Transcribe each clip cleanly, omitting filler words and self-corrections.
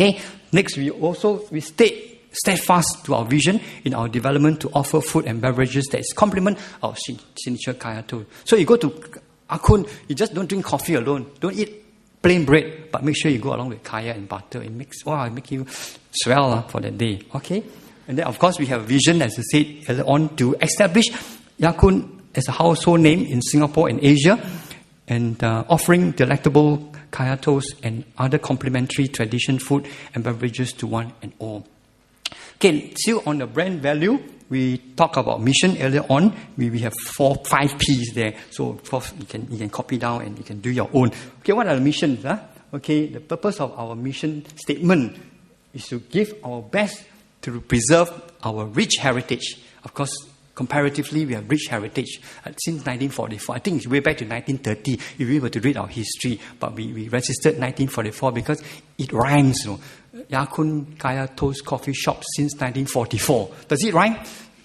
Okay. Next, we stay steadfast to our vision in our development to offer food and beverages that is complement our signature Kaya Toast. So you go to Ya Kun, you just don't drink coffee alone. Don't eat plain bread, but make sure you go along with kaya and butter. It makes you swell for that day. Okay? And then, of course, we have a vision, as I said earlier on, to establish Ya Kun as a household name in Singapore and Asia, and offering delectable Kaya Toast and other complementary tradition food and beverages to one and all. Okay, still on the brand value, we talk about mission earlier on. We have 5 P's there. So, of course, you can copy down and you can do your own. Okay, what are the missions? Okay, the purpose of our mission statement is to give our best to preserve our rich heritage. Of course, comparatively, we have rich heritage since 1944. I think it's way back to 1930 if we were to read our history. But we registered 1944 because it rhymes. Ya Kun Kaya Toast Coffee Shop since 1944. Does it rhyme?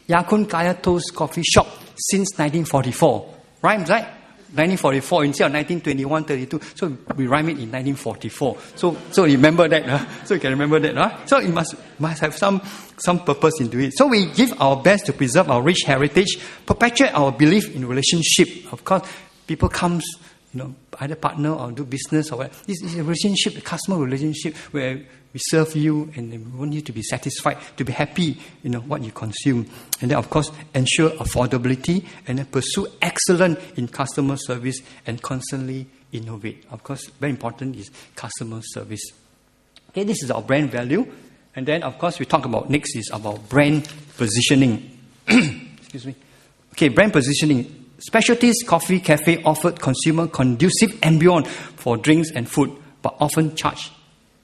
Ya Kun Kaya Toast Coffee Shop since 1944. Rhymes, right? 1944 instead of 1921, 32. So we rhyme it in 1944. So remember that. So you can remember that. So it must have some purpose into it. So we give our best to preserve our rich heritage, perpetuate our belief in relationship. Of course, people comes, either partner or do business or whatever. It's a relationship, a customer relationship where we serve you and we want you to be satisfied, to be happy, what you consume. And then, of course, ensure affordability and then pursue excellence in customer service and constantly innovate. Of course, very important is customer service. Okay, this is our brand value. And then, of course, we talk about next is about brand positioning. Excuse me. Okay, brand positioning. Specialties coffee cafe offered consumer conducive ambience for drinks and food, but often charge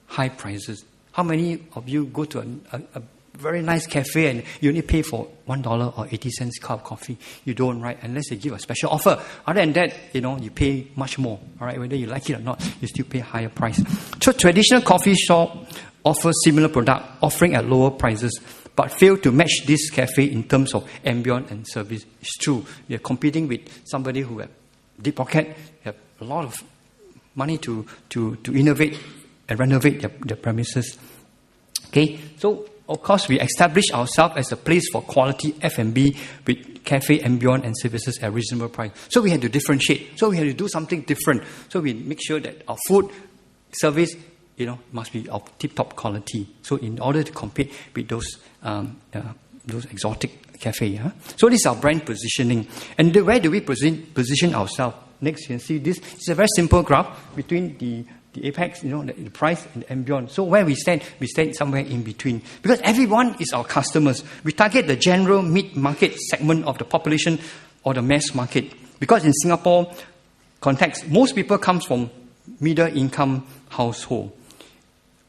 high prices. How many of you go to a very nice cafe and you only pay for $1 or 80 cents cup of coffee? You don't, right? Unless they give a special offer. Other than that, you pay much more. All right, whether you like it or not, you still pay higher price. So traditional coffee shop offers similar product, offering at lower prices, but fail to match this cafe in terms of ambience and service. It's true. You're competing with somebody who have deep pocket, have a lot of money to innovate and renovate their premises. Okay, so of course we establish ourselves as a place for quality F&B with cafe ambience and services at reasonable price. So we had to differentiate. So we had to do something different. So we make sure that our food service must be of tip-top quality. So in order to compete with those exotic cafe. So this is our brand positioning. And where do we position ourselves? Next, you can see this. It's a very simple graph between the apex, the price and the ambience. So where we stand somewhere in between. Because everyone is our customers. We target the general mid-market segment of the population or the mass market. Because in Singapore context, most people comes from middle-income household.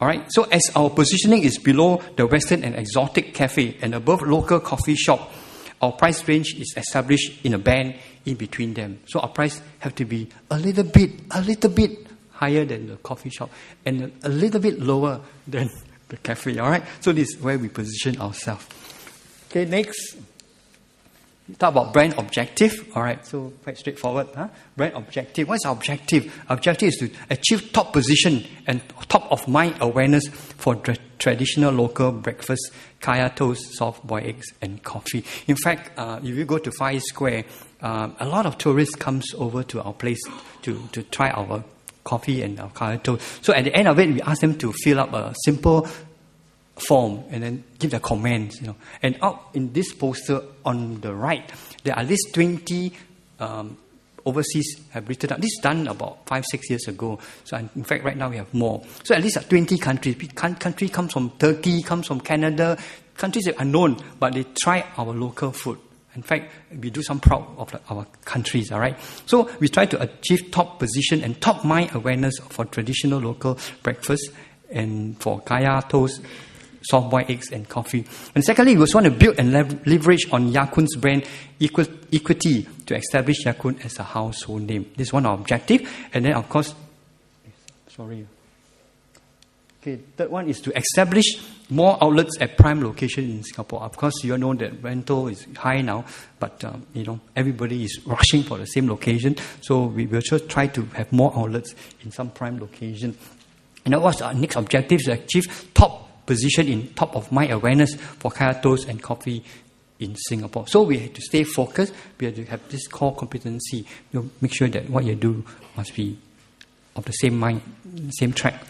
All right. So as our positioning is below the Western and exotic cafe and above local coffee shop, our price range is established in a band in between them. So our price have to be a little bit higher than the coffee shop and a little bit lower than the cafe. All right. So this is where we position ourselves. Okay. Next. Talk about brand objective. All right, so quite straightforward. Brand objective. What's our objective? Our objective is to achieve top position and top of mind awareness for traditional local breakfast, Kaya Toast, soft-boiled eggs, and coffee. In fact, if you go to 5 Square, a lot of tourists comes over to our place to try our coffee and our Kaya Toast. So at the end of it, we ask them to fill up a simple form and then give their comments, And out in this poster on the right, there are at least 20 overseas have written up. This is done about 5-6 years ago. So in fact, right now we have more. So at least 20 countries. Country comes from Turkey, comes from Canada, countries that are known, but they try our local food. In fact, we do some proud of our countries, all right? So we try to achieve top position and top mind awareness for traditional local breakfast and for Kaya Toast, soft-boiled eggs and coffee. And secondly, we also want to build and leverage on Ya Kun's brand equity to establish Ya Kun as a household name. This is one of our objectives. And then, of course, third one is to establish more outlets at prime locations in Singapore. Of course, you know that rental is high now, but everybody is rushing for the same location. So we will just try to have more outlets in some prime location. And what's our next objective? To achieve top position in top of mind awareness for Kaya Toast and coffee in Singapore. So we have to stay focused. We have to have this core competency. Make sure that what you do must be of the same mind, same track.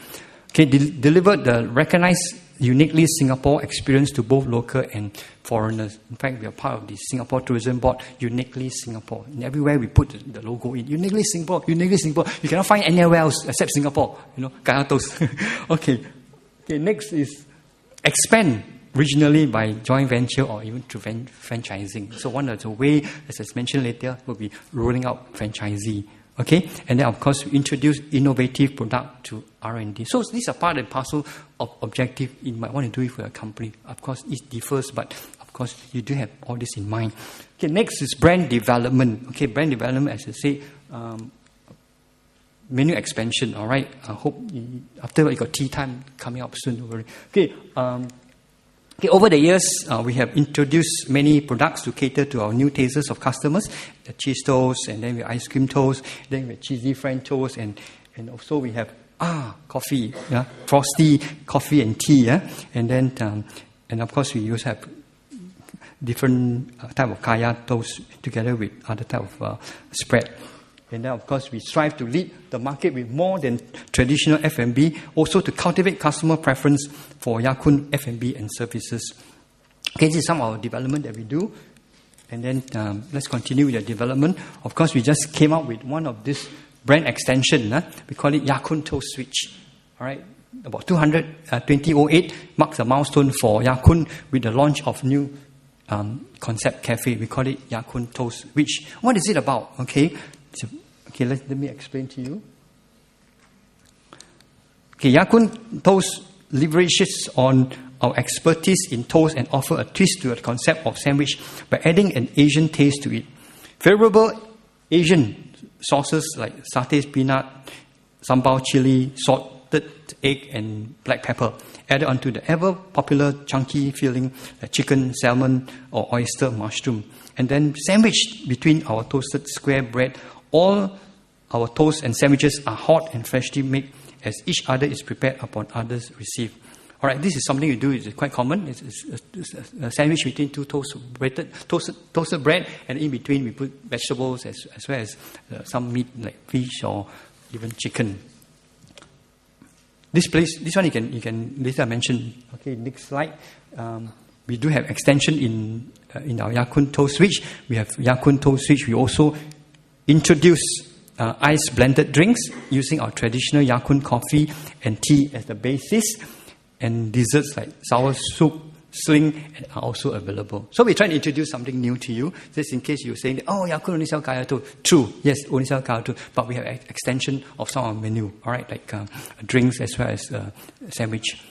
Okay, deliver the recognized uniquely Singapore experience to both local and foreigners. In fact, we are part of the Singapore Tourism Board, Uniquely Singapore. And everywhere we put the logo in, Uniquely Singapore, Uniquely Singapore. You cannot find anywhere else except Singapore. Kaya Toast. Okay, next is expand regionally by joint venture or even through franchising. So one of the way, as I mentioned later, will be rolling out franchisee. Okay, and then of course we introduce innovative product to R&D. So these are part and parcel of objective you might want to do it for your company. Of course, it differs, but of course you do have all this in mind. Okay, next is brand development. Okay, brand development, as I say, menu expansion. All right, I hope after you got tea time coming up soon. Don't worry. Okay, over the years, we have introduced many products to cater to our new tastes of customers. The cheese toast, and then we have ice cream toast, then we have cheesy French toast, and also we have coffee, frosty coffee and tea, and then and of course we also have different type of Kaya toast together with other type of spread. And then, of course, we strive to lead the market with more than traditional F&B, also to cultivate customer preference for Ya Kun F&B and services. Okay, this is some of our development that we do. And then let's continue with the development. Of course, we just came up with one of this brand extension. We call it Ya Kun Toast Switch. All right, about 2008 marks a milestone for Ya Kun with the launch of new concept cafe. We call it Ya Kun Toast Switch. What is it about? Okay, let me explain to you. Okay, Ya Kun Toast leverages on our expertise in toast and offer a twist to the concept of sandwich by adding an Asian taste to it. Favorable Asian sauces like satay peanut, sambal chili, salted egg, and black pepper added onto the ever popular chunky filling like chicken, salmon, or oyster mushroom, and then sandwiched between our toasted square bread. All our toast and sandwiches are hot and freshly made as each other is prepared upon others receive. All right, this is something we do. It's quite common. It's a sandwich between two toasted bread, and in between we put vegetables as well as some meat like fish or even chicken. This one you can later mention. Okay, next slide. We do have extension in our Ya Kun Toast Switch. We have Ya Kun Toast Switch. We also introduce ice blended drinks using our traditional Ya Kun coffee and tea as the basis, and desserts like sour soup, sling are also available. So we try to introduce something new to you, just in case you're saying, Ya Kun only sell Kaya Toast. True, yes, only sell Kaya Toast, but we have extension of some of our menu, all right, like drinks as well as sandwich.